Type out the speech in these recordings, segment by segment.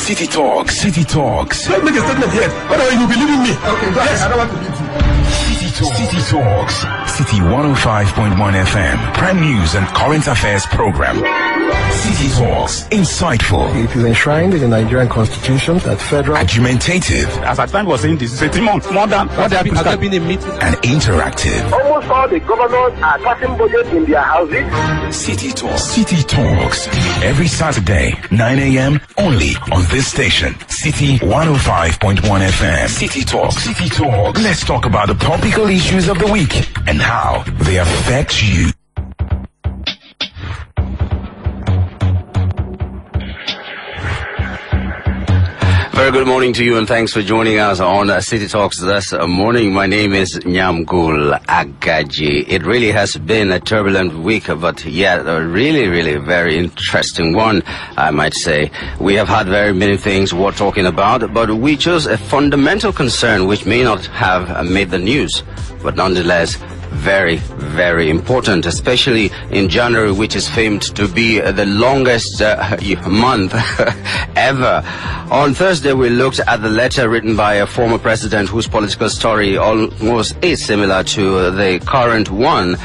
City Talks. City Talks. Let's make a statement here. Whether you believe in me. Okay, yes. I don't want to beat you. City Talks. City 105.1 FM. Prime news and current affairs program. City Talks. Insightful. It is enshrined in the Nigerian Constitution that federal. Argumentative. As I was saying, this is 18 months. More than what they have been a meeting. And interactive. Almost all the governors are passing budget in their houses. City Talks. City Talks. Every Saturday, 9 a.m. only on this station. City 105.1 FM. City Talks. City Talks. Let's talk about the topical issues of the week and how they affect you. Very good morning to you and thanks for joining us on City Talks this morning. My name is Nyamgul Agaji. It really has been a turbulent week, but yet a really very interesting one, I might say. We have had very many things worth talking about, but we chose a fundamental concern which may not have made the news, but nonetheless very important, especially in January, which is famed to be the longest month ever. On Thursday, we looked at the letter written by a former president whose political story almost is similar to the current one.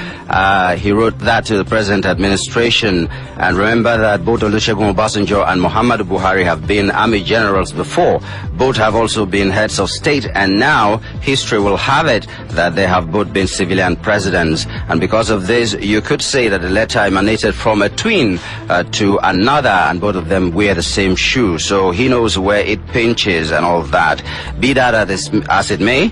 He wrote that to the present administration. And remember that both Olusegun Obasanjo and Muhammadu Buhari have been army generals before. Both have also been heads of state, and now history will have it that they have both been civilian presidents. And because of this, you could say that the letter emanated from a twin to another, and both of them wear the same shoe. So he knows where it pinches and all that. Be that as it may,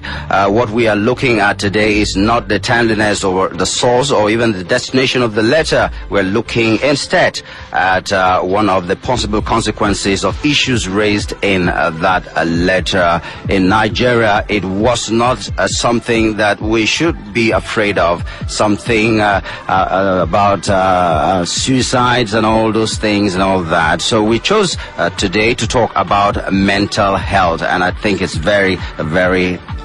what we are looking at today is not the timeliness or the source or even the destination of the letter. We're looking instead at one of the possible consequences of issues raised in that letter. In Nigeria, it was not something that we should be afraid of, something about suicides and all those things and all that. So we chose today to talk about mental health, and I think it's very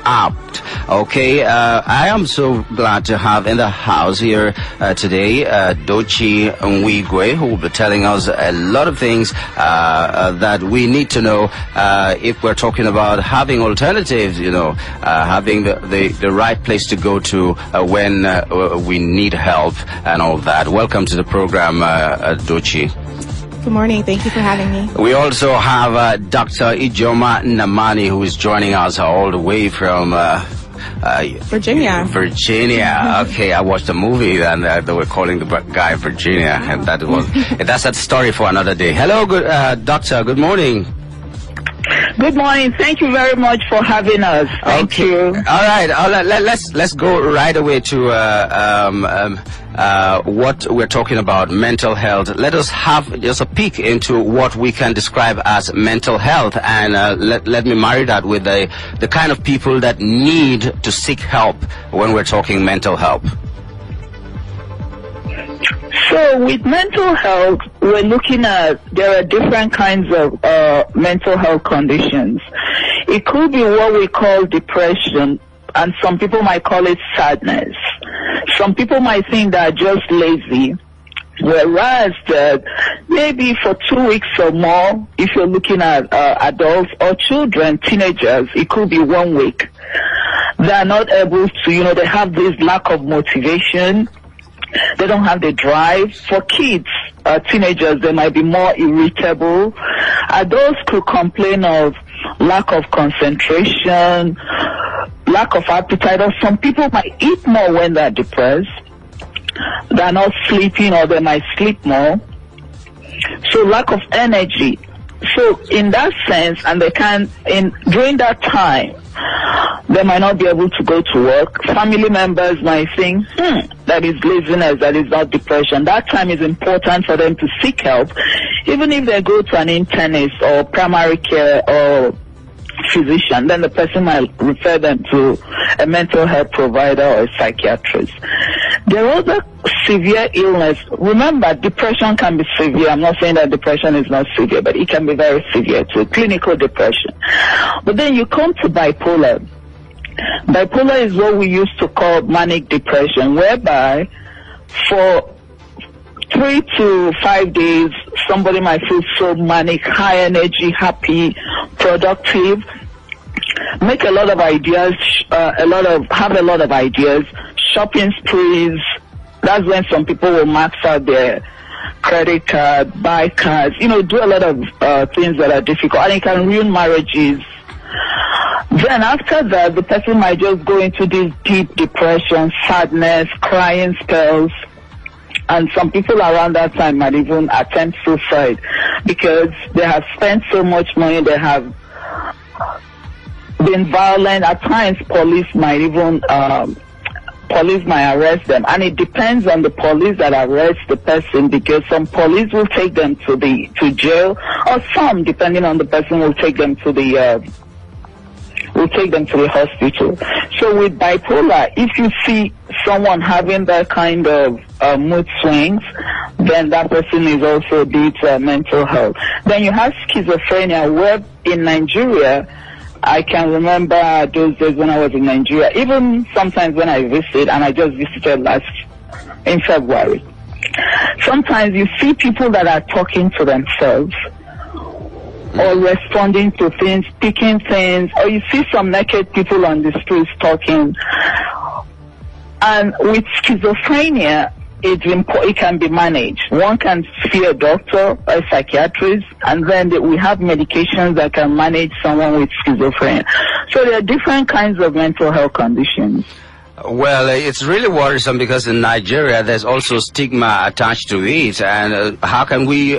apt. Okay, I am so glad to have in the house here today Dochi Nwigwe, who will be telling us a lot of things that we need to know if we're talking about having alternatives, having the right place to go to when we need help and all that. Welcome to the program, Dochi. Good morning. Thank you for having me. We also have Dr. Ijoma Namani, who is joining us all the way from Virginia. Okay, I watched a movie and they were calling the guy Virginia, and that's a story for another day. Hello, Doctor. Good morning. Good morning. Thank you very much for having us. Thank you. All right. Let's go right away to what we're talking about, mental health. Let us have just a peek into what we can describe as mental health, and let me marry that with the kind of people that need to seek help when we're talking mental health. So with mental health, we're looking at, there are different kinds of mental health conditions. It could be what we call depression, and some people might call it sadness. Some people might think they're just lazy, whereas maybe for 2 weeks or more, if you're looking at adults or children, teenagers, it could be 1 week. They're not able to, they have this lack of motivation. They don't have the drive. For kids, teenagers, they might be more irritable. Adults could complain of lack of concentration, lack of appetite, or some people might eat more when they're depressed. They're not sleeping, or they might sleep more. So lack of energy. So in that sense, and during that time, they might not be able to go to work. Family members might think, that is laziness, that is not depression. That time is important for them to seek help, even if they go to an internist or primary care or physician, then the person might refer them to a mental health provider or a psychiatrist. There are other severe illness. Remember, depression can be severe. I'm not saying that depression is not severe, but it can be very severe too, clinical depression. But then you come to bipolar. Bipolar is what we used to call manic depression, whereby for 3 to 5 days, somebody might feel so manic, high energy, happy, productive, make a lot of ideas, have a lot of ideas, shopping sprees. That's when some people will max out their credit card, buy cars, do a lot of things that are difficult, and it can ruin marriages. Then after that, the person might just go into this deep depression, sadness, crying spells, and some people around that time might even attempt suicide because they have spent so much money, they have been violent. At times, police might arrest them, and it depends on the police that arrest the person, because some police will take them to jail, or some, depending on the person, will take them to the hospital. So with bipolar, if you see someone having that kind of mood swings, then that person is also due to mental health. Then you have schizophrenia, where in Nigeria, I can remember those days when I was in Nigeria, even sometimes when I visit, and I just visited in February. Sometimes you see people that are talking to themselves, or responding to things, picking things, or you see some naked people on the streets talking. And with schizophrenia, it can be managed. One can see a doctor, a psychiatrist, and then we have medications that can manage someone with schizophrenia. So there are different kinds of mental health conditions. Well, it's really worrisome because in Nigeria there's also stigma attached to it, and how can we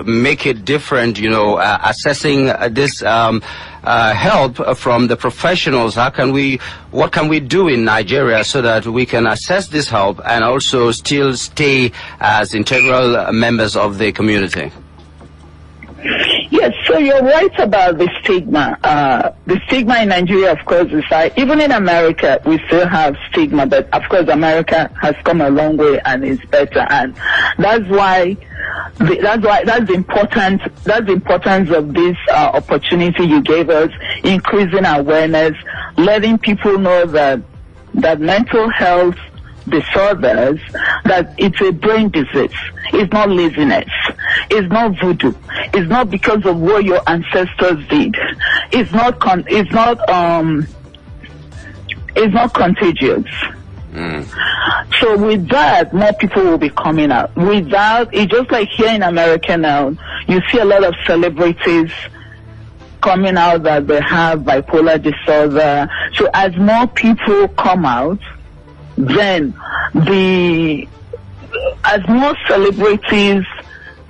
make it different, assessing this help from the professionals? What can we do in Nigeria so that we can assess this help and also still stay as integral members of the community? Yes, so you're right about the stigma. The stigma in Nigeria, of course, is high. Even in America, we still have stigma, but of course, America has come a long way and is better, and that's the importance of this opportunity you gave us, increasing awareness, letting people know that mental health disorders, that it's a brain disease. It's not laziness. It's not voodoo. It's not because of what your ancestors did. It's not contagious. So with that, more people will be coming out. Without it, just like here in America now, you see a lot of celebrities coming out that they have bipolar disorder. So as more people come out, then as more celebrities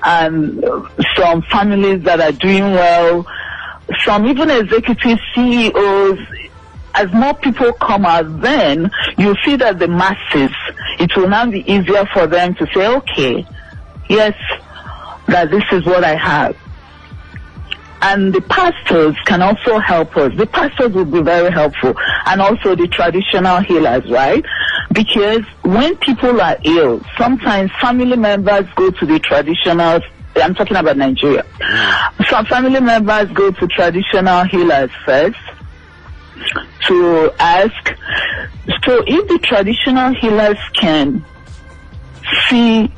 and some families that are doing well, some even executive CEOs, as more people come out, then you see that the masses, it will now be easier for them to say, okay, yes, that this is what I have. And the pastors can also help us. The pastors will be very helpful, and also the traditional healers, right? Because when people are ill, sometimes family members go to the traditional, I'm talking about Nigeria. Some family members go to traditional healers first to ask. So if the traditional healers can see,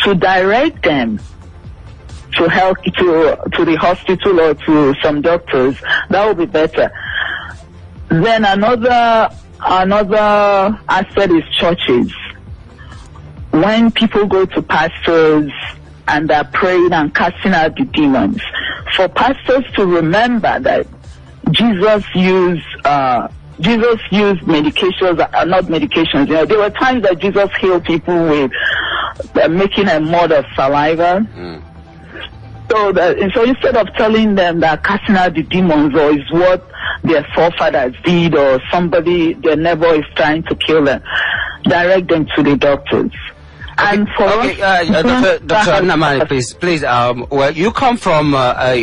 to direct them to help to the hospital or to some doctors, that would be better. Then another aspect is churches. When people go to pastors and are praying and casting out the demons, for pastors to remember that Jesus used medications, not medications. There were times that Jesus healed people with making a mud of saliva. So instead of telling them that casting out the demons or is what their forefathers did, or somebody, their neighbor is trying to kill them, direct them to the doctors. And for Dr. Namani, please. Well, you come from a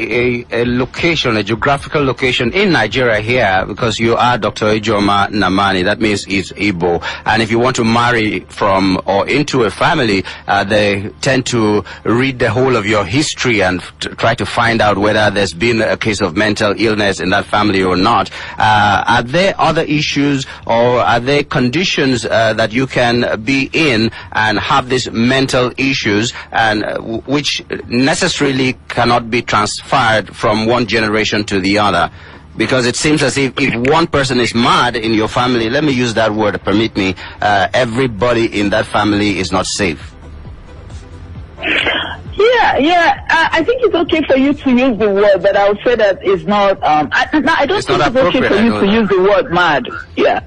geographical location in Nigeria here, because you are Dr. Ijoma Namani. That means it's Igbo. And if you want to marry from or into a family, they tend to read the whole of your history and try to find out whether there's been a case of mental illness in that family or not. Are there other issues, or are there conditions that you can be in and have have these mental issues, and which necessarily cannot be transferred from one generation to the other. Because it seems as if one person is mad in your family, let me use that word, permit me, everybody in that family is not safe. Yeah. I think it's okay for you to use the word, but I would say that it's not. I don't think it's okay for you to use the word mad. Yeah,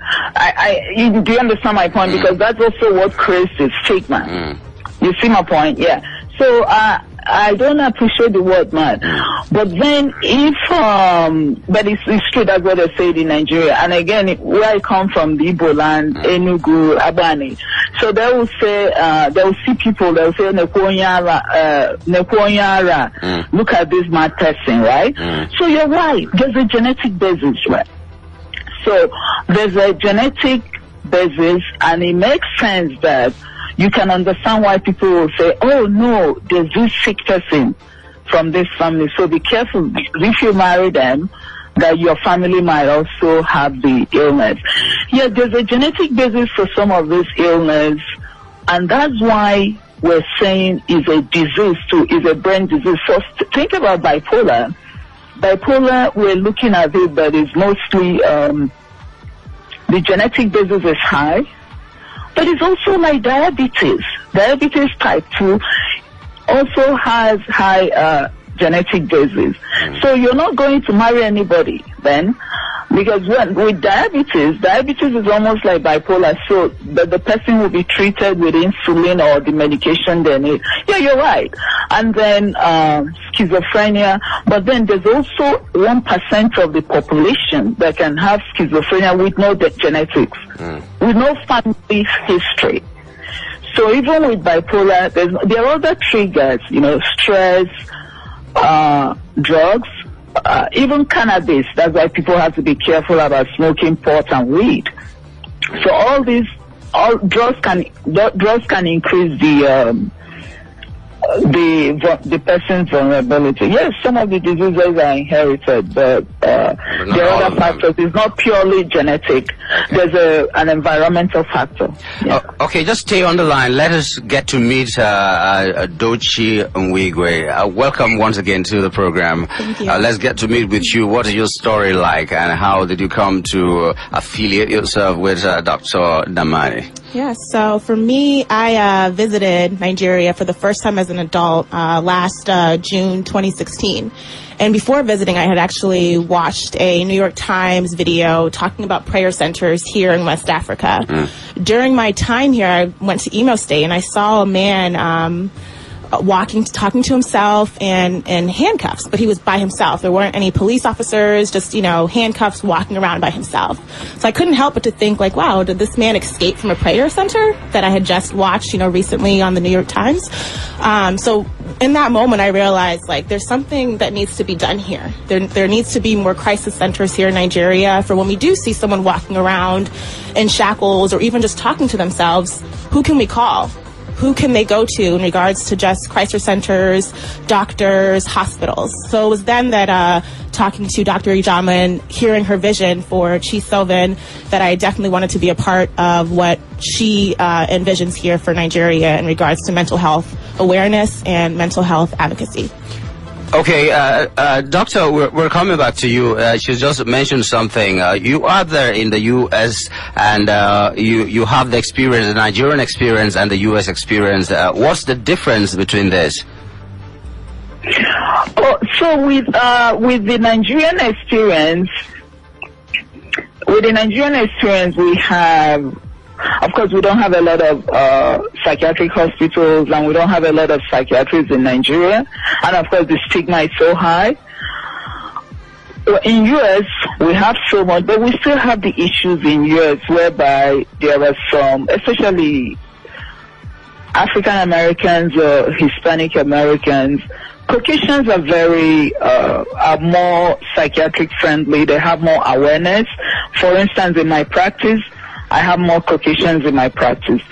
do you understand my point? Because that's also what creates the stigma. You see my point? Yeah. So I don't appreciate the word mad, but then but it's true, that's what they say in Nigeria. And again, where I come from, the Igbo land, Enugu, Abani, so they will say, they will see people, they will say, Nekwonyara, look at this mad person, right? So you're right, there's a genetic basis, right? So there's a genetic basis, and it makes sense that you can understand why people will say, oh no, there's this sick person from this family. So be careful if you marry them, that your family might also have the illness. Yeah, there's a genetic basis for some of this illness, and that's why we're saying is a disease too, is a brain disease. So think about bipolar. Bipolar, we're looking at it, but it's mostly, the genetic basis is high. But it's also like diabetes. Diabetes type 2 also has high genetic basis. So you're not going to marry anybody then, because with diabetes is almost like bipolar. So the person will be treated with insulin or the medication they need. Yeah, you're right. And then schizophrenia. But then there's also 1% of the population that can have schizophrenia with no genetics, with no family history. So even with bipolar, there are other triggers, stress, drugs, even cannabis. That's why people have to be careful about smoking pot and weed. So drugs can increase the person's vulnerability. Yes, some of the diseases are inherited, but there are other factors. It's not purely genetic. Okay. There's an environmental factor. Yeah. Okay, just stay on the line. Let us get to meet Dochie Nwigwe. Welcome once again to the program. Thank you. Let's get to meet with you. What is your story like, and how did you come to affiliate yourself with Dr. Damani? Yeah, so for me, I visited Nigeria for the first time as an adult last June 2016. And before visiting, I had actually watched a New York Times video talking about prayer centers here in West Africa. During my time here, I went to Imo State, and I saw a man talking to himself and in handcuffs, but he was by himself. There weren't any police officers, just, handcuffs, walking around by himself. So I couldn't help but to think, like, wow, did this man escape from a prayer center that I had just watched, recently on the New York Times? So in that moment, I realized, like, there's something that needs to be done here. There needs to be more crisis centers here in Nigeria for when we do see someone walking around in shackles or even just talking to themselves. Who can we call? Who can they go to in regards to just crisis centers, doctors, hospitals? So it was then that talking to Dr. Ijama and hearing her vision for Chi Sylvan, that I definitely wanted to be a part of what she envisions here for Nigeria in regards to mental health awareness and mental health advocacy. Okay, Doctor, we're coming back to you. She just mentioned something. You are there in the U.S. and you have the experience, the Nigerian experience and the U.S. experience. What's the difference between this? So with the Nigerian experience, we have. Of course, we don't have a lot of psychiatric hospitals, and we don't have a lot of psychiatrists in Nigeria. And of course, the stigma is so high. In US, we have so much, but we still have the issues in US whereby there are some, especially African Americans or Hispanic Americans. Caucasians are more psychiatric friendly. They have more awareness. For instance, in my practice, I have more Caucasians in my practice.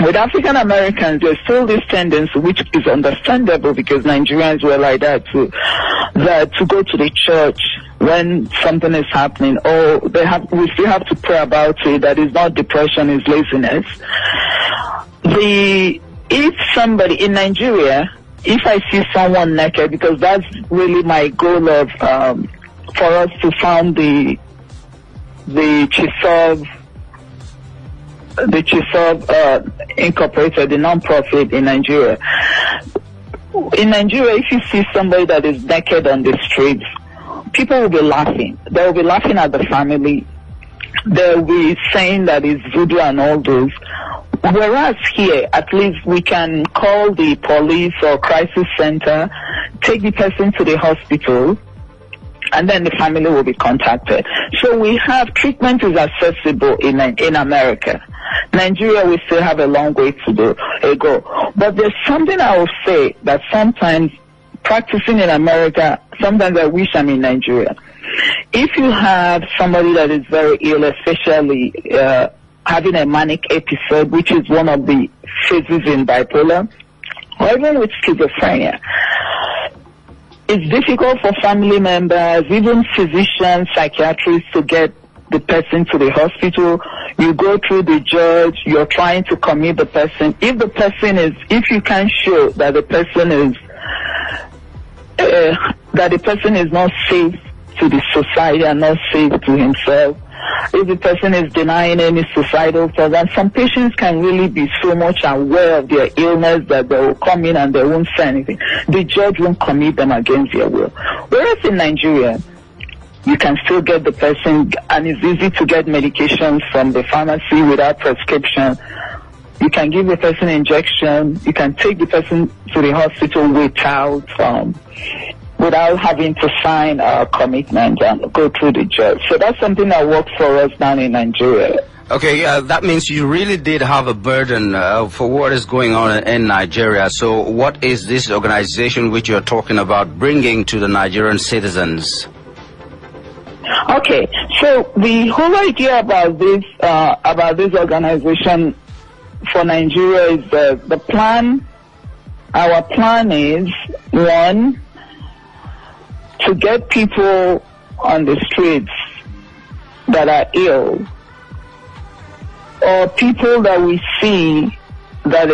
With African Americans, there's still this tendency, which is understandable because Nigerians were like that too, that to go to the church when something is happening, or we still have to pray about it, that is not depression, it's laziness. The if somebody in Nigeria, if I see someone naked, because that's really my goal of for us to found the Chisob Incorporated, the non-profit in Nigeria. In Nigeria, if you see somebody that is naked on the streets, people will be laughing. They will be laughing at the family. They will be saying that it's voodoo and all those. Whereas here, at least we can call the police or crisis center, take the person to the hospital, and then the family will be contacted. So we have, treatment is accessible in America. Nigeria, we still have a long way to go. But there's something I will say that sometimes practicing in America, sometimes I wish I'm in Nigeria. If you have somebody that is very ill, especially having a manic episode, which is one of the phases in bipolar, or even with schizophrenia, it's difficult for family members, even physicians, psychiatrists, to get the person to the hospital. You go through the judge, you're trying to commit the person. If you can show that the person is not safe to the society and not safe to himself, if the person is denying any suicidal thoughts, and some patients can really be so much aware of their illness that they will come in and they won't say anything. The judge won't commit them against their will. Whereas in Nigeria, you can still get the person, and it's easy to get medications from the pharmacy without prescription. You can give the person injection. You can take the person to the hospital without having to sign a commitment and go through the judge. So that's something that works for us down in Nigeria. Okay, that means you really did have a burden for what is going on in Nigeria. So what is this organization which you're talking about bringing to the Nigerian citizens? Okay, so the whole idea about this organization for Nigeria is the plan. Our plan is, one, to get people on the streets that are ill, or people that we see that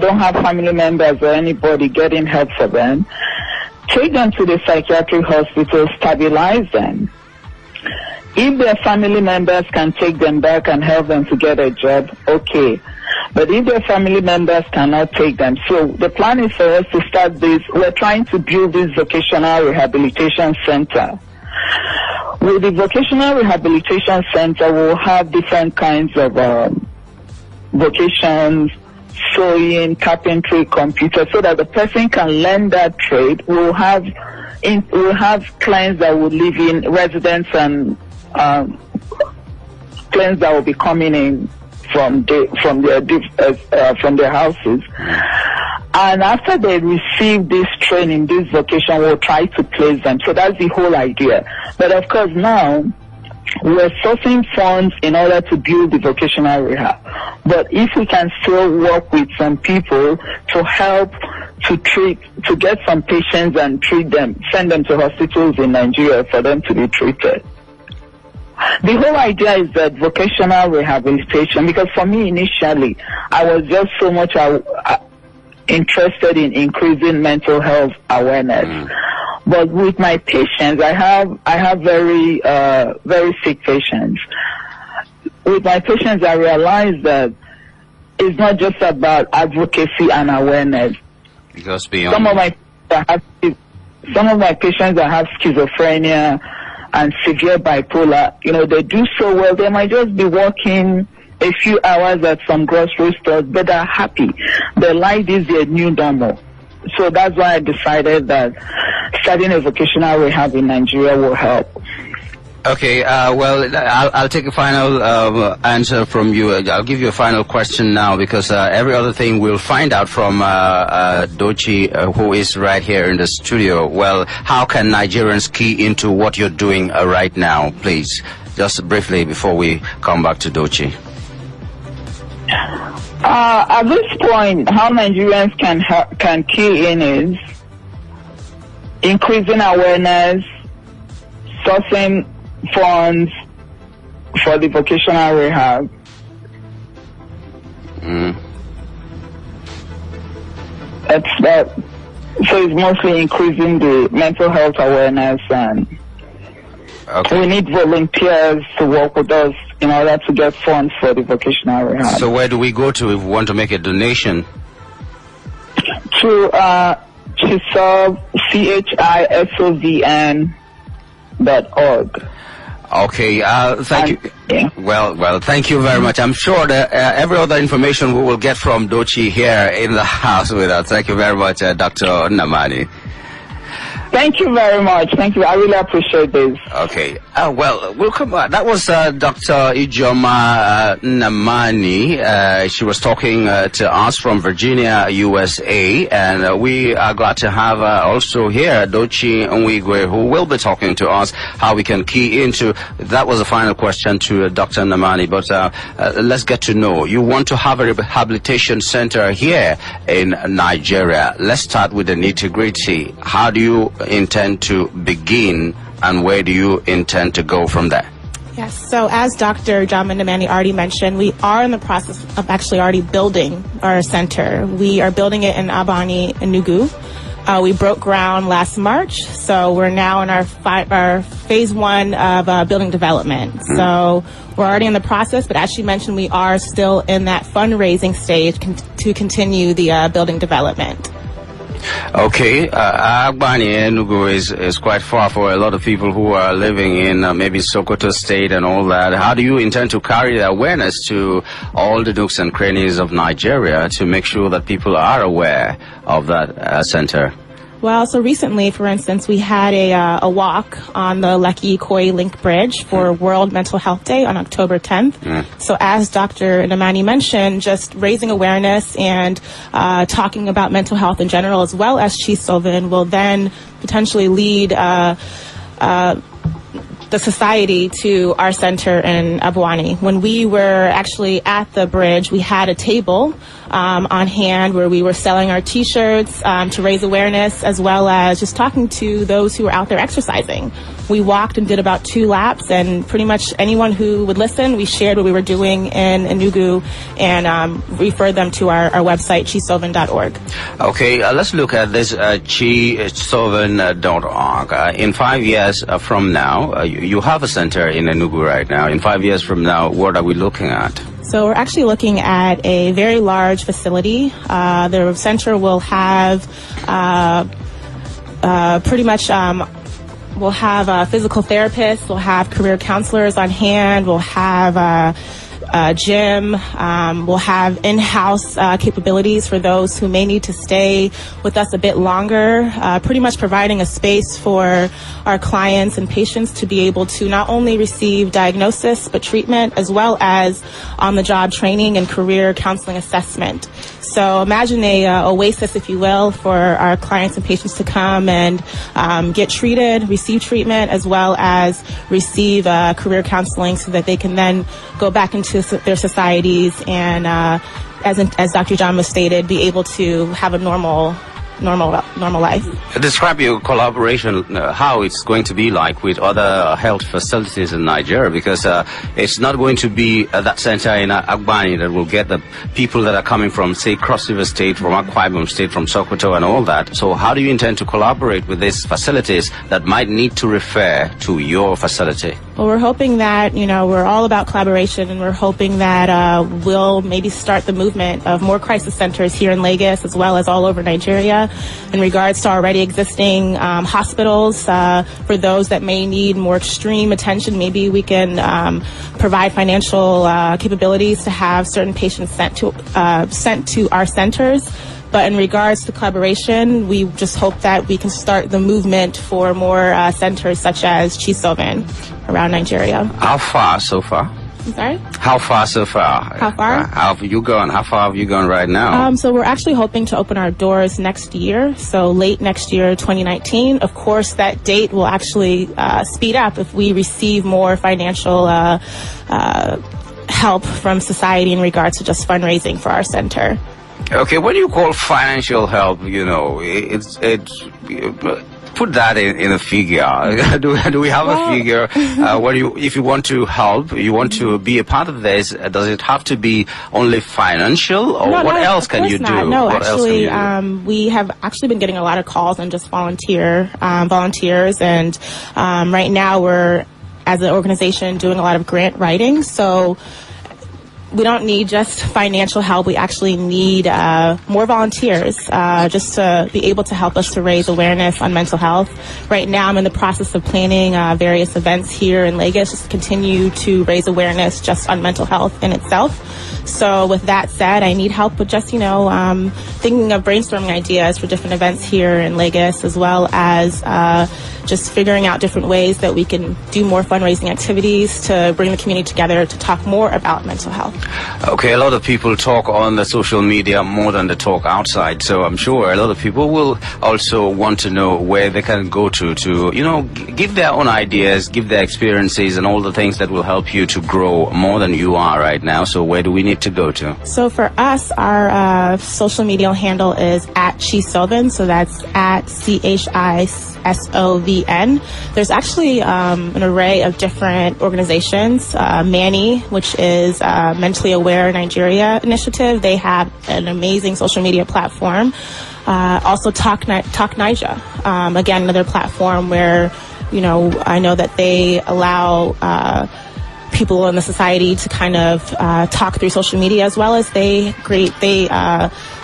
don't have family members or anybody getting help for them, take them to the psychiatric hospital, stabilize them. If their family members can take them back and help them to get a job, okay. But if their family members cannot take them, so the plan is for us to start this. We're trying to build this vocational rehabilitation center. With the vocational rehabilitation center, we'll have different kinds of vocations, sewing, carpentry, computer, so that the person can learn that trade. We'll have clients that will live in, residents and clients that will be coming in from their houses, and after they receive this training, this vocation, we'll try to place them. So that's the whole idea. But of course now we're sourcing funds in order to build the vocational rehab. But if we can still work with some people to help to get some patients and treat them, send them to hospitals in Nigeria for them to be treated. The whole idea is that vocational rehabilitation, because for me initially, I was just so much interested in increasing mental health awareness. But with my patients, I have very sick patients. With my patients, I realized that it's not just about advocacy and awareness. It goes beyond. Some of my patients that have schizophrenia and severe bipolar, they do so well. They might just be working a few hours at some grocery stores, but they're happy. Their life is their new normal. So that's why I decided that starting a vocational rehab in Nigeria will help. Okay, well, I'll take a final answer from you. I'll give you a final question now, because every other thing we'll find out from Dochi, who is right here in the studio. Well, how can Nigerians key into what you're doing right now, please? Just briefly before we come back to Dochi. At this point, how Nigerians can key in is increasing awareness, sourcing funds for the vocational rehab. that. So it's mostly increasing the mental health awareness, and we need volunteers to work with us in order to get funds for the vocational rehab. So where do we go to if we want to make a donation? To CHISOVN, CHISOVN.org. Okay, thank you. Yeah. Well, thank you very much. I'm sure that every other information we will get from Dochi here in the house with us. Thank you very much, Dr. Nnamani. Thank you very much. Thank you. I really appreciate this. Okay. Well, we'll come back. That was Dr. Ijeoma Nnamani. She was talking to us from Virginia, USA, and we are glad to have also here Dochi Nwigwe, who will be talking to us how we can key into. That was the final question to Dr. Nnamani, but let's get to know. You want to have a rehabilitation center here in Nigeria. Let's start with the nitty-gritty. How do you intend to begin, and where do you intend to go from there? Yes, so as Dr. Ijeoma Nnamani already mentioned, we are in the process of actually already building our center. We are building it in Abani, Enugu. We broke ground last March, so we're now in our phase one of building development. So we're already in the process, but as she mentioned, we are still in that fundraising stage to continue the building development. Okay, Agbani Enugu is quite far for a lot of people who are living in maybe Sokoto State and all that. How do you intend to carry the awareness to all the nooks and crannies of Nigeria to make sure that people are aware of that center? Well, so recently, for instance, we had a walk on the Lekki Ikoyi Link Bridge for World Mental Health Day on October 10th. So as Dr. Nnamani mentioned, just raising awareness and talking about mental health in general, as well as CHISOVN, will then potentially lead the society to our center in Abuani. When we were actually at the bridge, we had a table on hand where we were selling our T-shirts to raise awareness, as well as just talking to those who were out there exercising. We walked and did about 2 laps, and pretty much anyone who would listen, we shared what we were doing in Enugu and referred them to our website, CHISOVN.org. Okay, let's look at this CHISOVN.org. In 5 years from now, you have a center in Enugu right now. In 5 years from now, what are we looking at? So we're actually looking at a very large facility. The center will have pretty much we'll have physical therapists, we'll have career counselors on hand, we'll have a gym, we'll have in-house capabilities for those who may need to stay with us a bit longer, pretty much providing a space for our clients and patients to be able to not only receive diagnosis but treatment, as well as on-the-job training and career counseling assessment. So imagine a oasis, if you will, for our clients and patients to come and get treated, receive treatment, as well as receive career counseling so that they can then go back into their societies and, as Dr. Ijeoma stated, be able to have a normal life. Describe your collaboration, how it's going to be like with other health facilities in Nigeria, because it's not going to be that center in Agbani that will get the people that are coming from, say, Cross River State, from Akwa Ibom State, from Sokoto and all that. So how do you intend to collaborate with these facilities that might need to refer to your facility? Well, we're hoping that, we're all about collaboration, and we're hoping that we'll maybe start the movement of more crisis centers here in Lagos, as well as all over Nigeria, in regards to already existing hospitals. For those that may need more extreme attention, maybe we can provide financial capabilities to have certain patients sent to our centers. But in regards to collaboration, we just hope that we can start the movement for more centers such as CHISOVN around Nigeria. How far so far? I'm sorry? How far so far? How far? How have you gone? How far have you gone right now? So we're actually hoping to open our doors next year, so late next year, 2019. Of course, that date will actually speed up if we receive more financial help from society in regards to just fundraising for our center. Okay, when you call financial help, put that in a figure. do we have a figure? If you want to help, you want to be a part of this, does it have to be only financial, or what else can you do? No, actually, we have actually been getting a lot of calls on just volunteers, and right now we're, as an organization, doing a lot of grant writing. So we don't need just financial help. We actually need more volunteers just to be able to help us to raise awareness on mental health. Right now, I'm in the process of planning various events here in Lagos just to continue to raise awareness just on mental health in itself. So with that said, I need help with just, thinking of brainstorming ideas for different events here in Lagos, as well as just figuring out different ways that we can do more fundraising activities to bring the community together to talk more about mental health. Okay, a lot of people talk on the social media more than they talk outside, so I'm sure a lot of people will also want to know where they can go to give their own ideas, give their experiences and all the things that will help you to grow more than you are right now. So where do we need to go to? So for us, our social media handle is @Chisovin, so that's @CHISOVN. There's actually an array of different organizations. Manny, which is Mentally Aware Nigeria initiative, they have an amazing social media platform. Also Talk Niger, again, another platform where, I know that they allow people in the society to kind of talk through social media, as well as they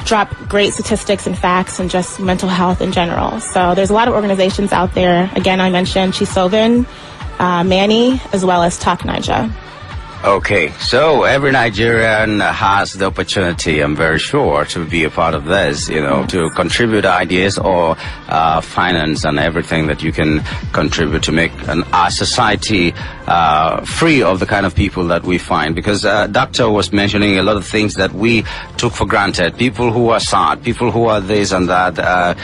drop great statistics and facts and just mental health in general. So there's a lot of organizations out there. Again, I mentioned Chisovin, Manny, as well as Talk Niger. Okay, so every Nigerian has the opportunity, I'm very sure, to be a part of this, to contribute ideas or finance and everything that you can contribute to make our society free of the kind of people that we find. Because Doctor was mentioning a lot of things that we took for granted. People who are sad, people who are this and that,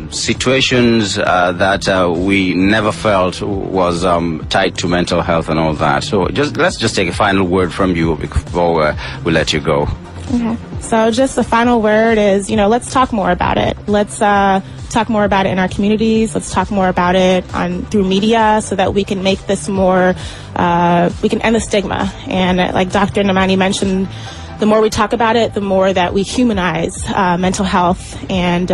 situations that we never felt was tied to mental health and all that. So let's just take a final word from you before we let you go. Okay. So just the final word is, let's talk more about it. Let's talk more about it in our communities. Let's talk more about it through media so that we can make this more, we can end the stigma. And like Dr. Namani mentioned, the more we talk about it, the more that we humanize mental health, and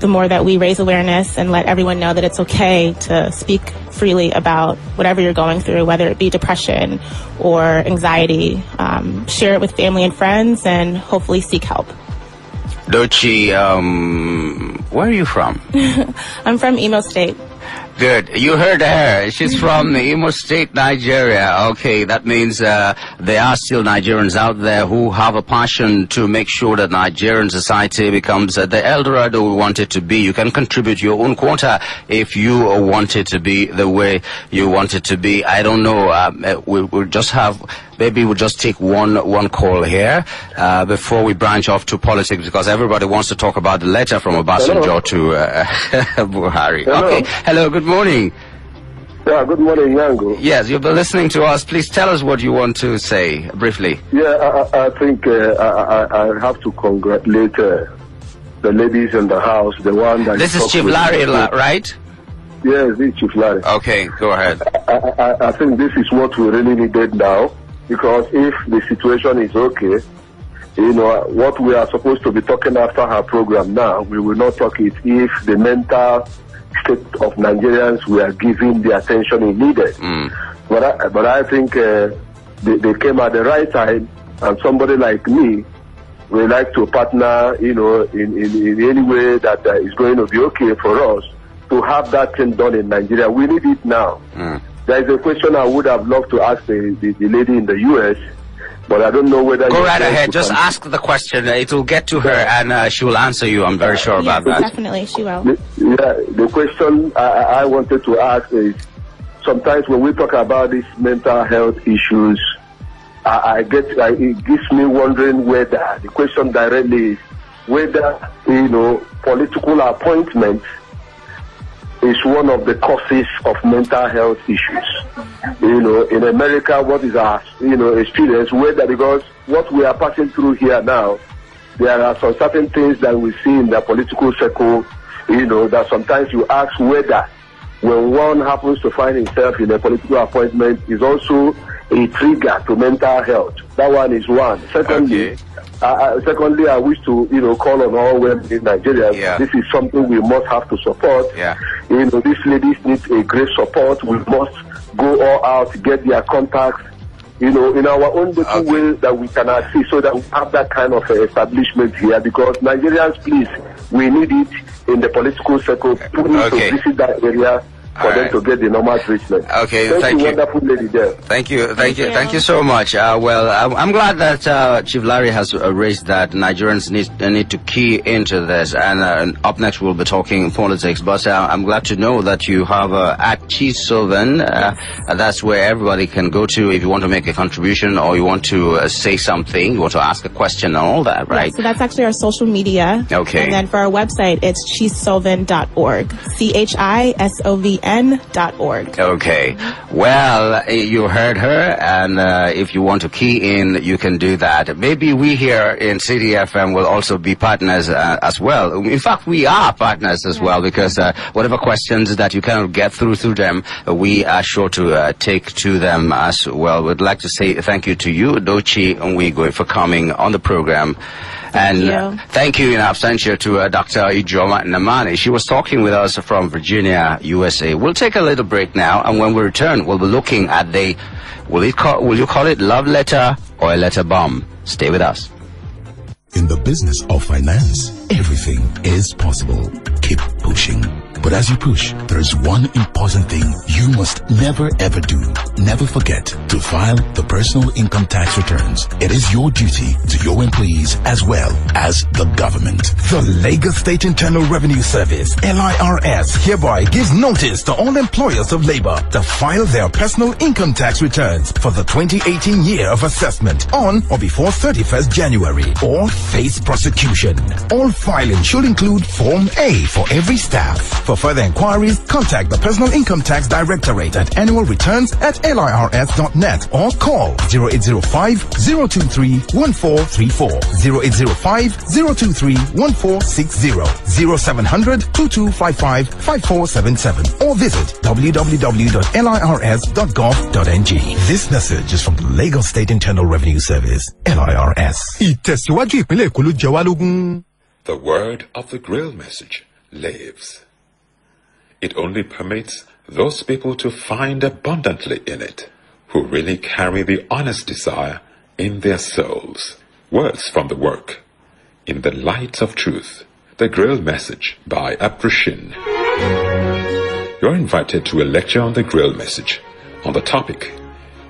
the more that we raise awareness and let everyone know that it's okay to speak freely about whatever you're going through, whether it be depression or anxiety. Share it with family and friends, and hopefully seek help. Dochi, where are you from? I'm from Imo State. Good. You heard her. She's from Imo State, Nigeria. Okay, that means there are still Nigerians out there who have a passion to make sure that Nigerian society becomes the Eldorado we want it to be. You can contribute your own quota if you want it to be the way you want it to be. I don't know. We'll just have... Maybe we'll just take one call here before we branch off to politics, because everybody wants to talk about the letter from Obasanjo to Buhari. Hello. Okay. Hello, good morning. Yeah, good morning, Yango. Yes, you've been listening to us. Please tell us what you want to say, briefly. Yeah, I think I have to congratulate the ladies in the house, the one that... This is Chief Larry, right? Yes, this is Chief Larry. Okay, go ahead. I think this is what we really needed now. Because if the situation is okay, what we are supposed to be talking after her program now, we will not talk it if the mental state of Nigerians were given the attention it needed. But I think they came at the right time, and somebody like me would like to partner, in any way that is going to be okay for us to have that thing done in Nigeria. We need it now. There is a question I would have loved to ask the lady in the U.S., but I don't know whether... Go right ahead. Just ask the question. It will get to her, and she will answer you. I'm very sure about that. Definitely, she will. The question I wanted to ask is, sometimes when we talk about these mental health issues, it gives me wondering whether, the question directly is, whether, political appointments is one of the causes of mental health issues. In America, what is our, experience, whether, because what we are passing through here now, there are some certain things that we see in the political circle, that sometimes you ask whether when one happens to find himself in a political appointment is also a trigger to mental health. That one is one. Secondly, I wish to, call on all women in Nigeria. Yeah. This is something we must have to support. Yeah. These ladies need a great support. We must go all out, get their contacts, in our own little way that we can assist so that we have that kind of establishment here, because Nigerians, please, we need it in the political circle. People need to visit that area for them to get the normal treatment. Okay, thank you. Wonderful lady there. Thank you so much. I'm glad that Chief Larry has raised that Nigerians need to key into this, and up next we'll be talking politics. But I'm glad to know that you have at Chief Sylvan. That's where everybody can go to if you want to make a contribution or you want to say something, you want to ask a question and all that, right? Yeah, so that's actually our social media. Okay. And then for our website, it's chiefsylvan.org. CHISOVN.org. Okay. Well, you heard her, and if you want to key in, you can do that. Maybe we here in City FM will also be partners as well. In fact, we are partners as well, because whatever questions that you cannot get through them, we are sure to take to them as well. We'd like to say thank you to you, Dochi Onwigwe, for coming on the program. And thank you in absentia to Dr. Ijoma Namani. She was talking with us from Virginia, USA. We'll take a little break now, and when we return, we'll be looking at the, will you call it love letter or a letter bomb? Stay with us. In the business of finance, everything is possible. Keep pushing. But as you push, there's one important thing you must never ever do. Never forget to file the personal income tax returns. It is your duty to your employees as well as the government. The Lagos State Internal Revenue Service, LIRS, hereby gives notice to all employers of labor to file their personal income tax returns for the 2018 year of assessment on or before 31st January or face prosecution. All filing should include Form A for every staff. For further inquiries, contact the Personal Income Tax Directorate at annualreturns@lirs.net or call 0805-023-1434, 0805-023-1460, 0700-2255-5477, or visit www.lirs.gov.ng. This message is from the Lagos State Internal Revenue Service, LIRS. The word of the Grail message lives. It only permits those people to find abundantly in it who really carry the honest desire in their souls. Words from the work. In the Light of Truth, the Grail message by Aprushin. You're invited to a lecture on the Grail message on the topic,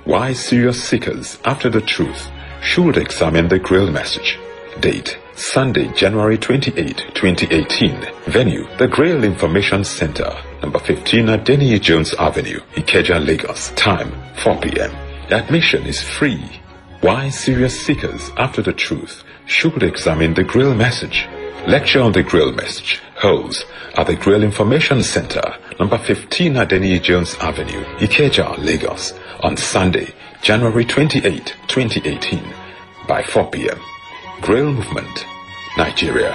Why Serious Seekers After the Truth Should Examine the Grail Message. Date, Sunday, January 28, 2018. Venue, the Grail Information Center, number 15 at Adeniyi Jones Avenue, Ikeja, Lagos. Time, 4 p.m. Admission is free. Why Serious Seekers After the Truth Should Examine the Grail Message. Lecture on the Grail Message holds at the Grail Information Center, number 15 at Adeniyi Jones Avenue, Ikeja, Lagos, on Sunday, January 28, 2018, by 4 p.m. Grail Movement, Nigeria.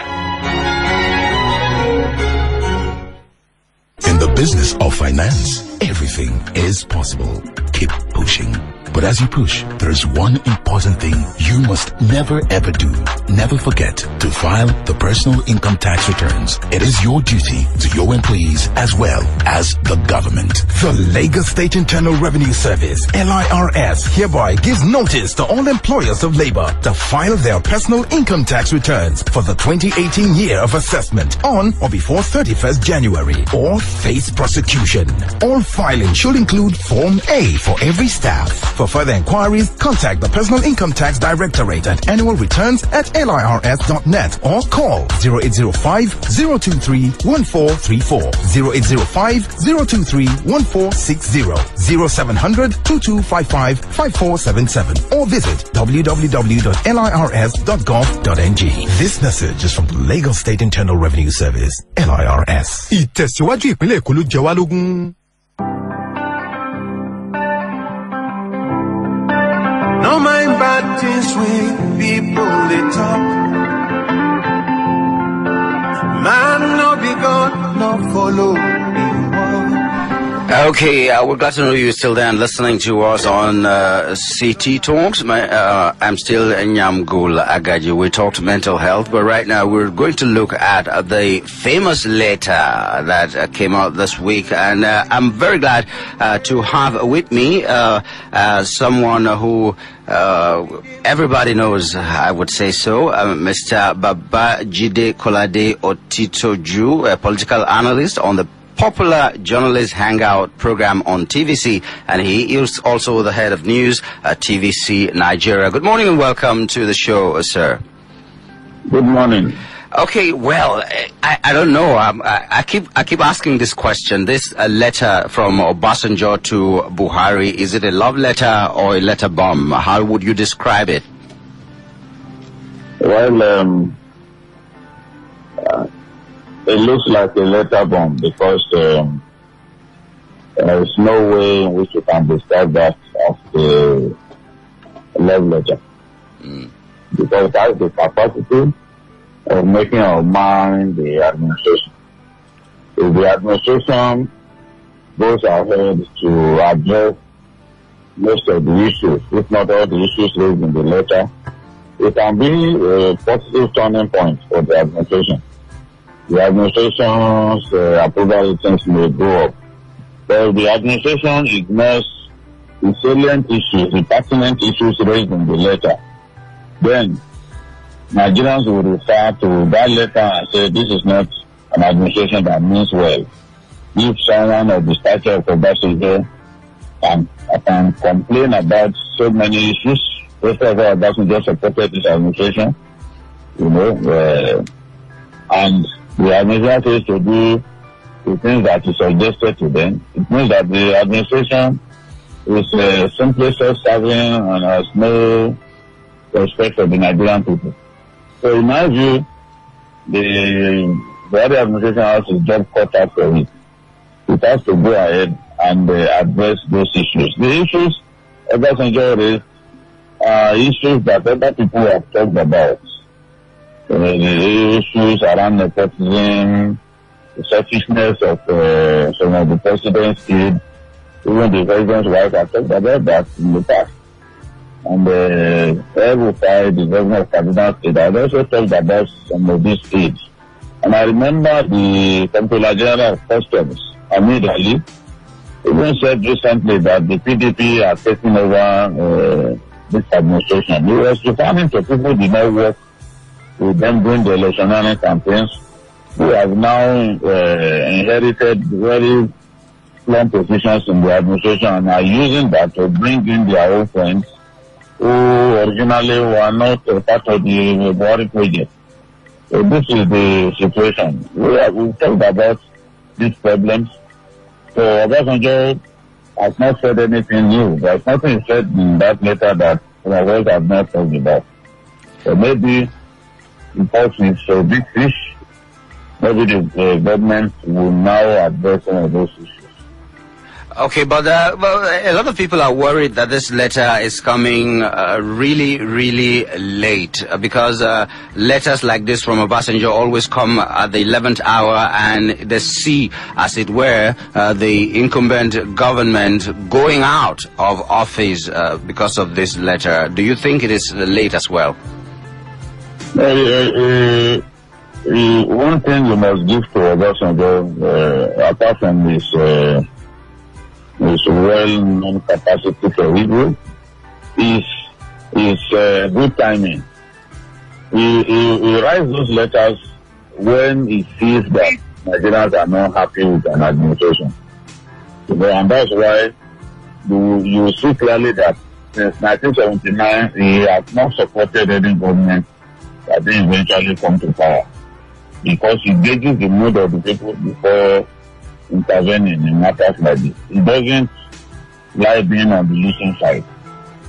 In the business of finance, everything is possible. Keep pushing. But as you push, there's one important thing you must never ever do. Never forget to file the personal income tax returns. It is your duty to your employees as well as the government. The Lagos State Internal Revenue Service, LIRS, hereby gives notice to all employers of labor to file their personal income tax returns for the 2018 year of assessment on or before 31st January or face prosecution. All filing should include Form A for every staff. For further inquiries, contact the Personal Income Tax Directorate at annualreturns@lirs.net or call 0805-023-1434, 0805-023-1460, 0700-2255-5477, or visit www.lirs.gov.ng. This message is from the Lagos State Internal Revenue Service, LIRS. Ìtẹ̀síwájú ìpínlẹ̀ Èkó ló jẹ wá lógún. No mind bad things when people they talk. Man no be God, no follow him word. Okay, we're glad to know you're still there and listening to us on CT Talks. I'm still Nyamgul Agaji. We talked mental health, but right now we're going to look at the famous letter that came out this week. And I'm very glad to have with me someone who everybody knows, I would say so, Mr. Babajide Kolade Otitoju, a political analyst on the popular journalist hangout program on TVC, and he is also the head of news at TVC Nigeria. Good morning and welcome to the show, sir. Good morning. Okay, well, I don't know. I keep asking this question. This letter from Obasanjo to Buhari, is it a love letter or a letter bomb? How would you describe it? Well, it looks like a letter bomb because there is no way in which you can describe that as a love letter. Because that is the capacity of making our mind the administration. If the administration goes ahead to address most of the issues, if not all the issues raised in the letter, it can be a positive turning point for the administration. The administration's approval ratings may go up. But if the administration ignores the salient issues, the pertinent issues raised in the letter, then Nigerians will refer to that letter and say this is not an administration that means well. If someone of the stature of Obasanjo can complain about so many issues, first of all, Obasanjo supported this administration, and the administration fails to do the things that is suggested to them. It means that the administration is simply self-serving and has no respect for the Nigerian people. So in my view, the other administration has a job cut out for it. It has to go ahead and address those issues. The issues Obasanjo raised are issues that other people have talked about. The issues around nepotism, the selfishness of some of the president's kids, even the president's wife have talked about that in the past. And every time the governor of Kaduna State had also talked about some of these kids. And I remember the Comptroller General of Customs, Hamid Ali, even said recently that the PDP are taking over this administration. He was referring to people who did not work with them during the electionary campaigns, who have now inherited very strong positions in the administration and are using that to bring in their own friends who originally were not part of the Buhari project. So this is the situation. We've talked about these problems. So Obasanjo has not said anything new. There's nothing said in that letter that others have not talked about. So maybe because it's a big fish, maybe the government will now address some of those issues. Okay, but a lot of people are worried that this letter is coming really, really late because letters like this from Obasanjo always come at the 11th hour and they see, as it were, the incumbent government going out of office because of this letter. Do you think it is late as well? One thing you must give to Obasanjo, apart from his well-known capacity for evil, is good timing. He writes those letters when he sees that Nigerians are not happy with an administration. And that's why you see clearly that since 1979, he has not supported any government that they eventually come to power, because he gauges the mood of the people before intervening in matters like this. He doesn't like being on the losing side.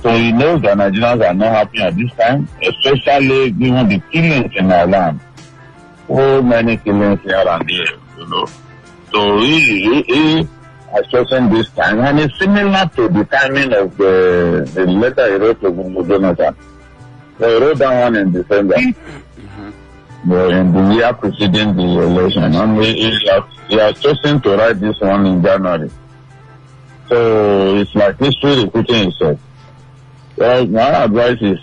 So he knows that Nigerians are not happy at this time, especially given the killings in our land. So many killings here and there, So he has chosen this time, and it's similar to the timing of the letter he wrote to Jonathan. So he wrote that one in December. in the year preceding the election. And he has chosen to write this one in January. So it's like history repeating itself. Well, my advice is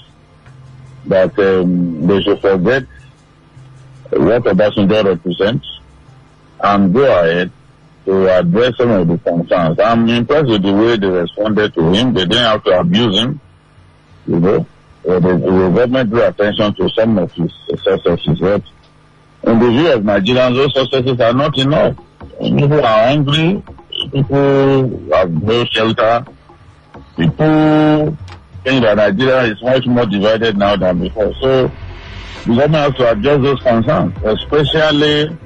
that they should forget what Obasanjo represents and go ahead to address some of the concerns. I'm impressed with the way they responded to him. They didn't have to abuse him, you know. The government drew attention to some of his successes. But in the view of Nigerians, those successes are not enough. People are angry. People have no shelter. People think that Nigeria is much more divided now than before. So the government has to address those concerns, especially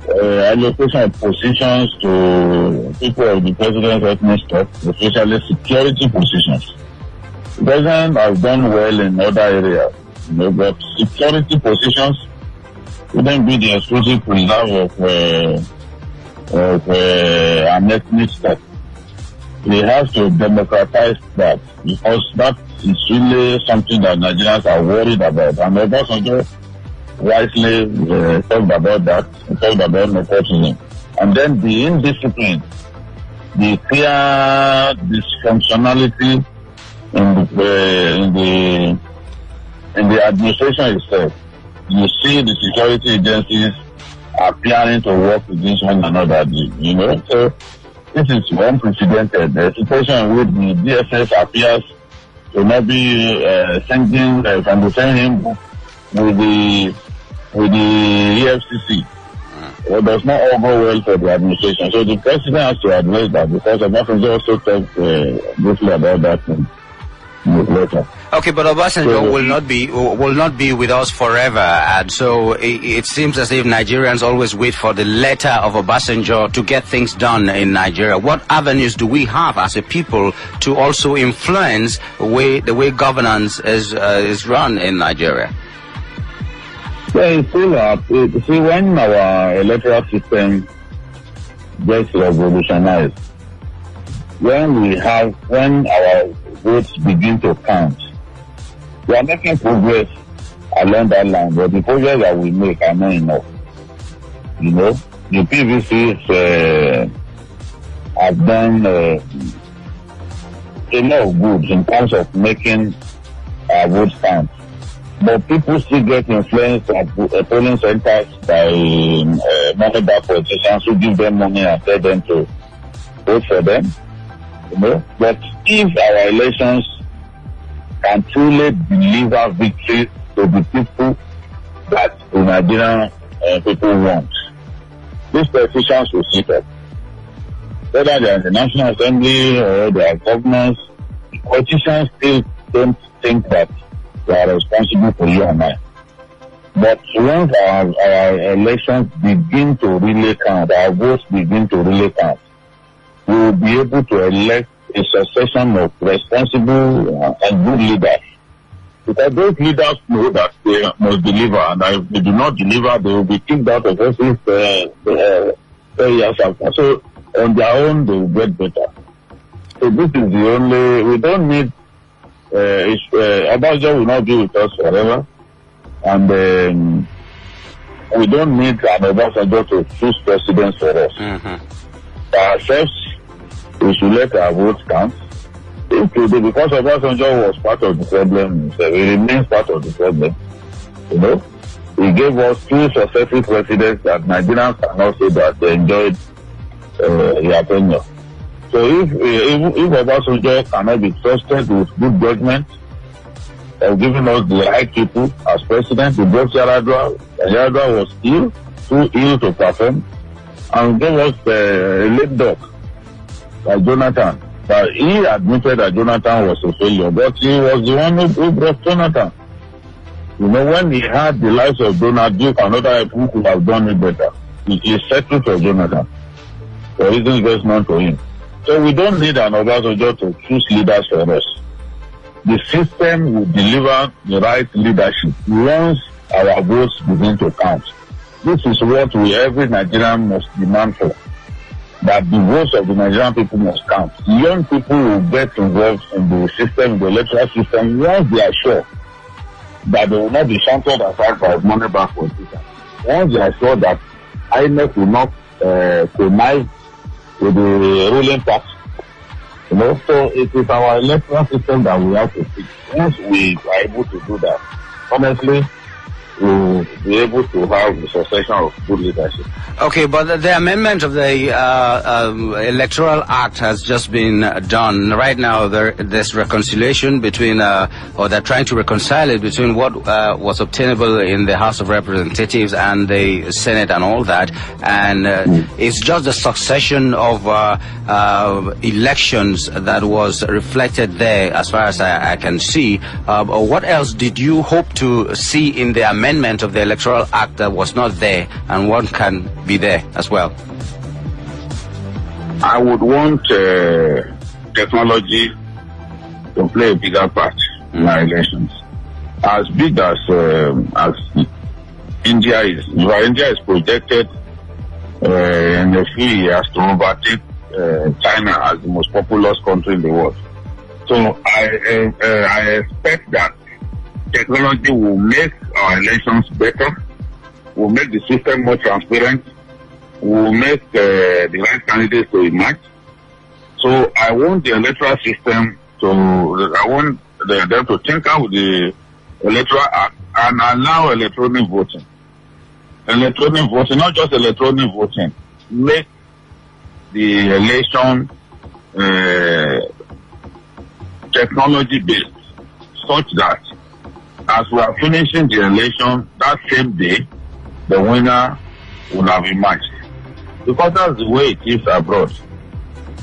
allocation of positions to people of the president's ethnic stock, especially security positions. The president has done well in other areas, you know, but security positions wouldn't be the exclusive preserve of an ethnic stock. They have to democratize that, because that is really something that Nigerians are worried about. And Obasanjo wisely talked about that, talked about nepotism. And then the indiscipline, the clear dysfunctionality in the administration itself. You see the security agencies appearing to work against one another, you know. So this is unprecedented. The situation with the DSS appears to not be sending from the same him with the EFCC. It does not all go well for the administration. So the president has to address that, because Obasanjo also talked briefly about that later. Okay, but Obasanjo will not be with us forever, and so it seems as if Nigerians always wait for the letter of Obasanjo to get things done in Nigeria. What avenues do we have as a people to also influence the way governance is run in Nigeria? Well, you see, when our electoral system gets revolutionized, when our votes begin to count, we are making progress along that line, but the progress that we make are not enough. You know, the PVCs have done a lot of good in terms of making our votes count. But people still get influenced at polling centers by money-back politicians who give them money and tell them to vote for them. You know? But if our elections can truly deliver victory to the people that the Nigerian people want, these politicians will sit up. Whether they are in the National Assembly or they are governors, politicians still don't think that they are responsible for you and I. But once our elections begin to really count, our votes begin to really count, we will be able to elect a succession of responsible and good leaders. Because those leaders know that they must deliver, and if they do not deliver, they will be kicked out of office 10 years after. So on their own, they will get better. So this is the only, we don't need, Obasanjo will not be with us forever, and we don't need an Obasanjo to choose presidents for us. For ourselves, we should let our votes count. Because Obasanjo was part of the problem, he remains part of the problem. You know, he gave us 2 successive presidents that Nigerians cannot say that they enjoyed their tenure. So if Obasanjo cannot be trusted with good judgment of giving us the right people as president, he brought Yar'Adua. Yar'Adua was ill, too ill to perform, and gave us a late dog like Jonathan. But he admitted that Jonathan was a failure, but he was the one who brought Jonathan. You know, when he had the likes of Donald Duke and other people who could have done it better, he settled for Jonathan for reasons best known to him. So we don't need an Obasanjo to choose leaders for us. The system will deliver the right leadership once our votes begin to count. This is what every Nigerian must demand for. That the votes of the Nigerian people must count. Young people will get involved in the system, the electoral system, once they are sure that they will not be shunted aside by money back politicians. Once they are sure that INEC will not connive with the ruling party, so it is our electoral system that we have to fix. Once we are able to do that, honestly, we'll be able to have the succession of good leadership. Okay, but the amendment of the Electoral Act has just been done. Right now, there's reconciliation between, or they're trying to reconcile it between what was obtainable in the House of Representatives and the Senate and all that. And it's just the succession of elections that was reflected there, as far as I can see. What else did you hope to see in the amendment of the Electoral Act that was not there, and what can be there as well? I would want technology to play a bigger part in our elections. As big as India is, India is projected in a few years to overtake China as the most populous country in the world. So I expect that technology will make our elections better, will make the system more transparent, will make the right candidates to emerge. So I want the electoral system them to tinker with the Electoral Act and allow electronic voting. Electronic voting, not just electronic voting, make the election technology based, such that as we are finishing the election, that same day, the winner will have emerged. Because that's the way it is abroad.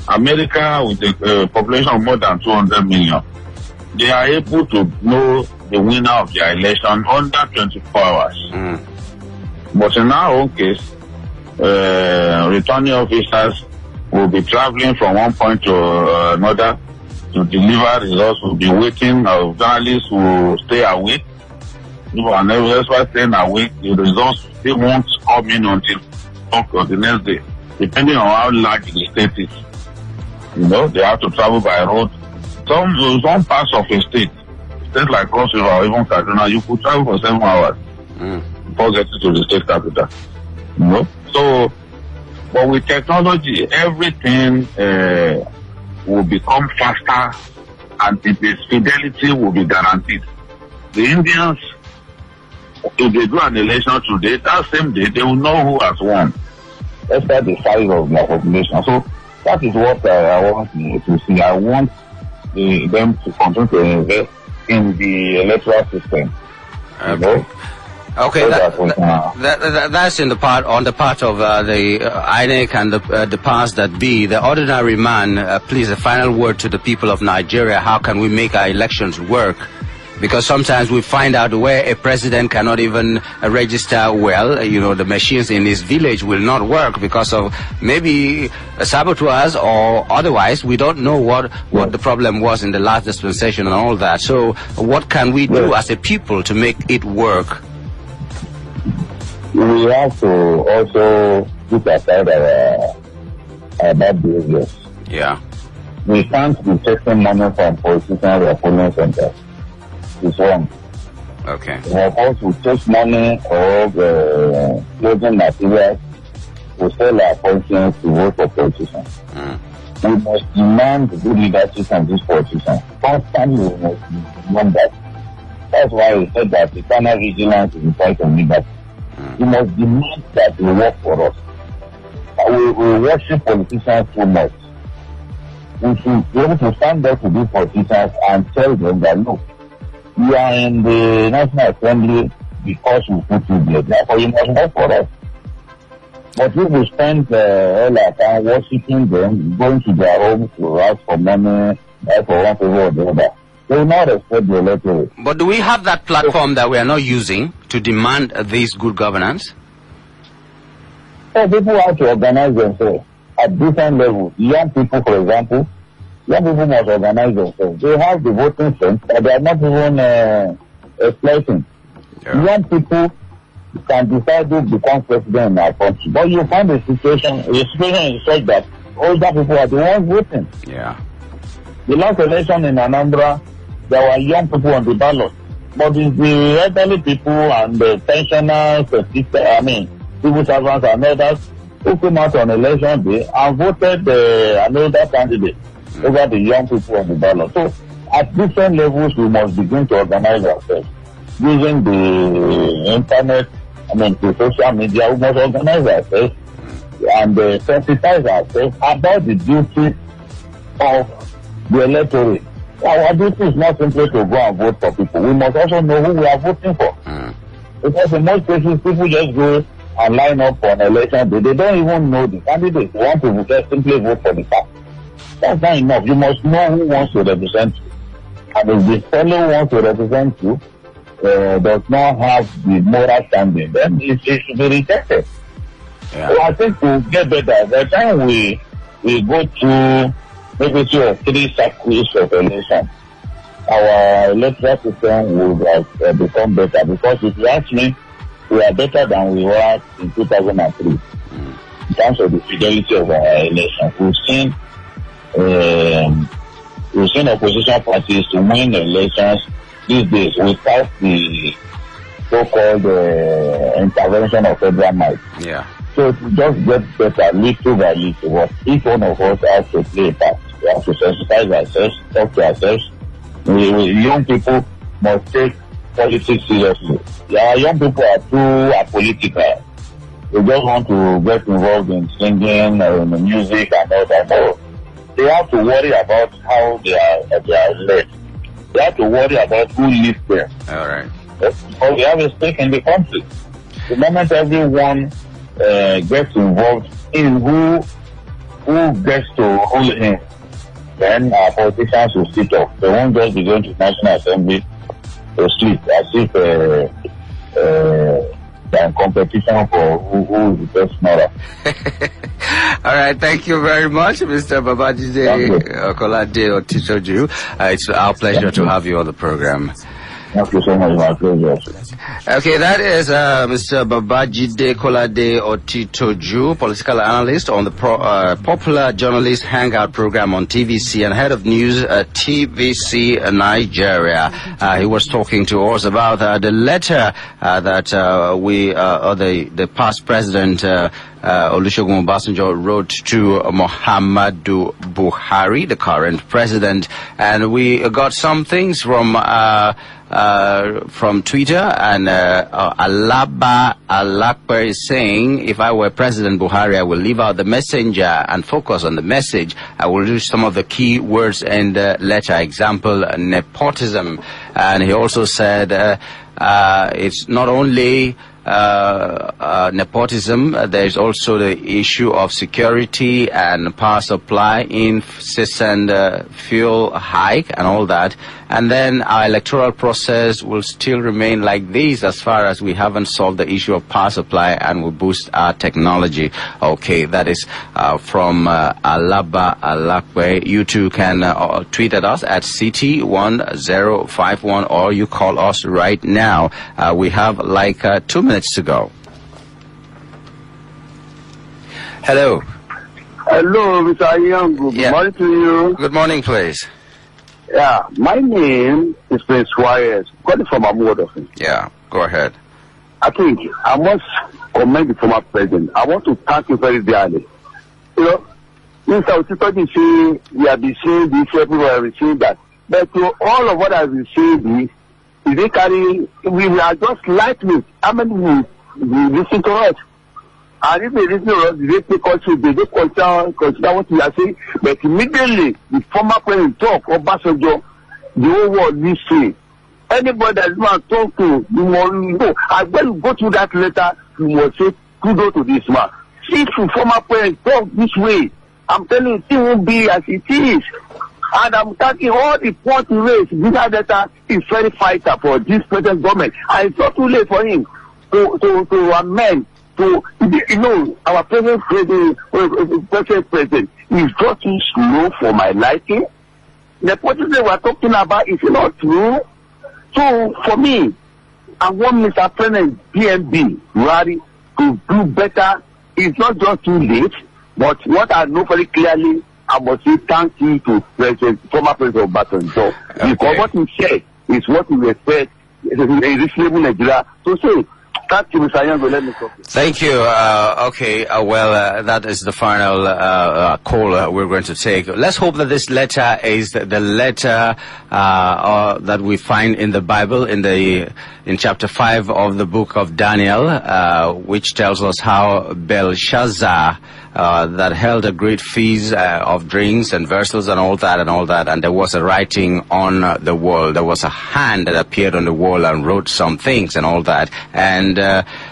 America, with a population of more than 200 million, they are able to know the winner of their election under 24 hours. But in our own case, returning officers will be traveling from one point to another to deliver results. Will be waiting. Journalists will stay awake. And everyone staying awake. The results still won't come in until the next day, depending on how large the state is. They have to travel by road. Some parts of a state like Cross River or even Kaduna, you could travel for 7 hours before getting to the state capital. So, but with technology, everything will become faster and its fidelity will be guaranteed. The Indians, if they do an election today, that same day, they will know who has won. That's the size of their population. So that is what I want to see. I want them to continue to invest in the electoral system. Okay. Okay, that's on the part of the INEC and the powers that be. The ordinary man, please, a final word to the people of Nigeria. How can we make our elections work? Because sometimes we find out where a president cannot even register well. The machines in his village will not work because of maybe saboteurs or otherwise. We don't know what the problem was in the last dispensation and all that. So what can we do as a people to make it work? We have to also look aside our bad behaviors. Yeah. We can't be taking money from politicians or polling centers. It's wrong. Okay. We are supposed to take money or clothing materials to sell our politicians to vote for politicians. We must demand good leadership from these politicians. Constantly we must demand that. That's why we said that eternal vigilance is the price of liberty. We must demand that they work for us. We worship politicians too much. We should be able to stand up to these politicians and tell them that, look, you are in the National Assembly because we put you there. Therefore, you must work for us. But if we spend all our time worshipping them, going to their homes to ask for money, for one favor or the other, they will not respect the electorate. But do we have that platform that we are not using to demand this good governance? So people have to organize themselves at different levels. Young people, for example, young people must organize themselves. They have the voting strength, but they are not even exploiting. Yeah. Young people can decide who becomes president in our country. But you find the situation is such that older people are the ones voting. Yeah. The last election in Anambra, there were young people on the ballot. But it's the elderly people and the pensioners, civil servants and others who came out on election day and voted another candidate over the young people on the ballot. So at different levels, we must begin to organize ourselves. Using the internet, the social media, we must organize ourselves and sensitize ourselves about the duty of the electorate. Our duty is not simply to go and vote for people. We must also know who we are voting for. Because in most cases, people just go and line up for an election, but they don't even know the candidate. They want to just simply vote for the party. That's not enough. You must know who wants to represent you. And if the fellow who wants to represent you does not have the moral standing, then it should be rejected. Yeah. So I think we'll get better. By the time we go to maybe 2 or 3 cycles of election, our electoral system will become better. Because if you ask me, we are better than we were in 2003 in terms of the fidelity of our elections. We've seen opposition parties to win elections these days without the so-called intervention of federal might. Yeah. So to just get better little by little, what each one of us has to play a part. We have to sensitize ourselves, talk to ourselves. Young people must take politics seriously. Young people are too apolitical. They just want to get involved in singing or in the music and all that. No. They have to worry about how they are led. They have to worry about who lives there. All right. Because we have a stake in the country. The moment everyone gets involved in who gets to rule in, then our politicians will sit up. They won't just be going to National Assembly to sleep as if they're in competition for who is the best snorer. All right, thank you very much, Mr. Babajide Kolade Otitoju. It's our pleasure to have you on the program. Thank you so much, my pleasure. Okay, that is Mr. Babajide Kolade Otitoju, political analyst on the popular journalist hangout program on TVC and head of news at TVC Nigeria. He was talking to us about the letter that the past president Olusegun Obasanjo wrote to Muhammadu Buhari, the current president, and we got some things from Twitter, and Alaba Alakper is saying, if I were President Buhari, I will leave out the messenger and focus on the message. I will use some of the key words in the letter, example, nepotism. And he also said it's not only nepotism, there is also the issue of security and power supply, incessant fuel hike and all that. And then our electoral process will still remain like this as far as we haven't solved the issue of power supply and will boost our technology. Okay, that is from Alaba Alakwe. You too can tweet at us at CT1051 or you call us right now. We have like 2 minutes to go. Hello. Hello, Mr. Ayan. Good morning to you. Good morning, please. Yeah, my name is Prince Suarez. Calling from Amuodofin. Yeah, go ahead. I think I must commend the former president. I want to thank you very dearly. You know, Mr. Otitoju say we have been seeing this, everywhere have been seeing that. But to all of what I've been seeing is they carry, we are just lightweight. How many will listen to us? And if they listen to us, they take us, they don't consider what we are saying. But immediately, the former president talk, Obasanjo, the whole world listen. Anybody that you want to talk to, you must know. And when you go through that letter, you must say kudos to this man. See, if the former president talk this way, I'm telling you, it won't be as it is. And I'm talking all the points he raised. This letter is very fighter for this present government. And it's not too late for him to amend. So, you know, our present president is just too slow for my liking. The policy we're talking about is not true. So, for me, I want Mr. President PNB, Buhari, to do better. It's not just too late, but what I know very clearly, I must say thank you to former President Obasanjo. Because what he said is what we expect enslaving Nigeria. So say, thank you, Mr. Yango. Let me talk. Thank you. That is the final call we're going to take. Let's hope that this letter is the letter that we find in the Bible in chapter 5 of the book of Daniel, which tells us how Belshazzar that held a great feast of drinks and vessels and all that, and there was a writing on the wall. There was a hand that appeared on the wall and wrote some things and all that. And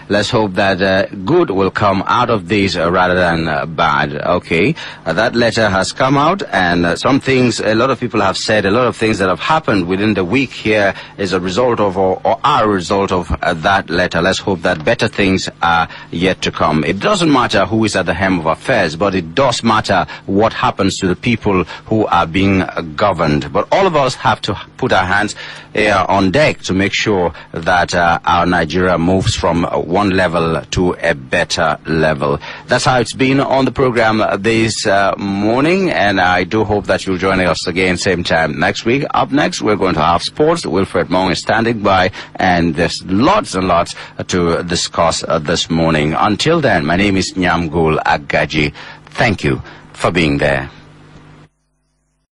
let's hope that good will come out of this rather than bad. Okay, that letter has come out, and some things, a lot of people have said, a lot of things that have happened within the week here is a result of, or are a result of that letter. Let's hope that better things are yet to come. It doesn't matter who is at the helm of affairs, but it does matter what happens to the people who are being governed. But all of us have to put our hands on deck to make sure that our Nigeria moves from one level to a better level. That's how it's been on the program this morning, and I do hope that you'll join us again same time next week. Up next, we're going to have sports. Wilfred Mong is standing by, and there's lots and lots to discuss this morning. Until then, my name is Nyamgul Agaji. Thank you for being there.